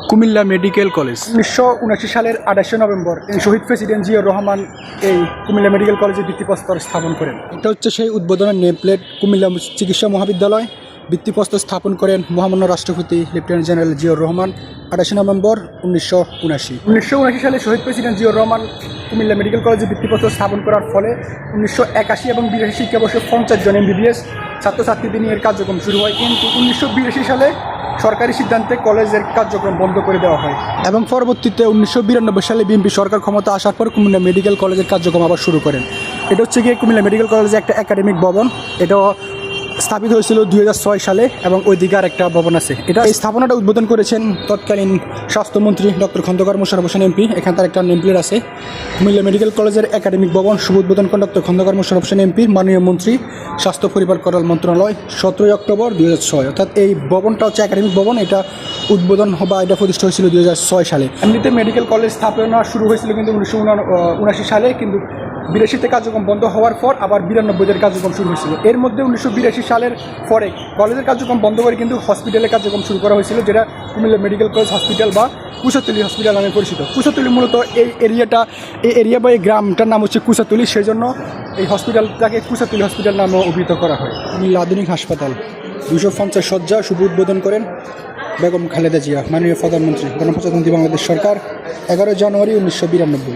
Comilla medical college 1979 সালের 28 November শহীদ president Ziaur Rahman এই Comilla medical কলেজের ভিত্তিপ্রস্তর স্থাপন করেন। এটা হচ্ছে সেই উদ্বোধনের নেম প্লেট। কুমিল্লা চিকিৎসা মহাবিদ্যালয় ভিত্তিপ্রস্তর স্থাপন করেন মহামান্য রাষ্ট্রপতি lieutenant general Ziaur Rahman 28 November 1979। 1979 সালে শহীদ প্রেসিডেন্ট জিয়াউর রহমান কুমিল্লা মেডিকেল কলেজের ভিত্তিপ্রস্তর স্থাপন করার ফলে 1981 এবং 82 শিক্ষাবর্ষে 50 জন MBBS ছাত্রছাত্রীদের নিয়ে এর কার্যক্রম শুরু হয়, কিন্তু 1982 সালে সরকারি সিদ্ধান্তে কলেজের কার্যক্রম বন্ধ করে দেওয়া হয় এবং পরবর্তীতে 1992 সালে বিএনপি সরকার ক্ষমতা আসার পর কুমিল্লা মেডিকেল কলেজের কার্যক্রম আবার শুরু করেন। এটা হচ্ছে গিয়ে কুমিল্লা মেডিকেল কলেজে একটা একাডেমিক ভবন। এটা স্থাপিত হয়েছিল 2006 সালে এবং ওই দিকে আর একটা ভবন আছে। এটা এই স্থাপনাটা উদ্বোধন করেছেন তৎকালীন স্বাস্থ্যমন্ত্রী ডক্টর খন্দকার মোশাররফ হোসেন MP। এখানে তার একটা নেমপ্লেট আছে। কুমিল্লা মেডিকেল কলেজের একাডেমিক ভবন শুভ উদ্বোধন করেন ডক্টর খন্দকার মোশাররফ হোসেন MP, মাননীয় মন্ত্রী, স্বাস্থ্য পরিবার কল্যাণ মন্ত্রণালয়, 17 অক্টোবর 2006। অর্থাৎ এই ভবনটা হচ্ছে একাডেমিক ভবন। এটা উদ্বোধন বা এটা প্রতিষ্ঠা হয়েছিল 2006 সালে। এমনিতে মেডিকেল কলেজ স্থাপনা শুরু হয়েছিল কিন্তু 1979 সালে, কিন্তু 82তে কার্যক্রম বন্ধ হওয়ার পর আবার 92-তে কার্যক্রম শুরু হয়েছিল। এর মধ্যে 1982 সালের পরে কলেজের কার্যক্রম বন্ধ করে কিন্তু হসপিটালের কার্যক্রম শুরু করা হয়েছিল, যেটা কুমিল্লা মেডিকেল কলেজ হসপিটাল বা কুশাতলী হসপিটাল নামে পরিচিত। কুশাতলী মূলত এই এরিয়া বা এই গ্রামটার নাম হচ্ছে কুশাতলী, সেই জন্য এই হসপিটালটাকে কুশাতলী হসপিটাল নামে অভিহিত করা হয়। কুমিল্লা আধুনিক হাসপাতাল 250 শয্যা শুভ উদ্বোধন করেন বেগম খালেদা জিয়া, মাননীয় প্রধানমন্ত্রী, গণপ্রজাতন্ত্রী বাংলাদেশ সরকার, 11 জানুয়ারি 1992।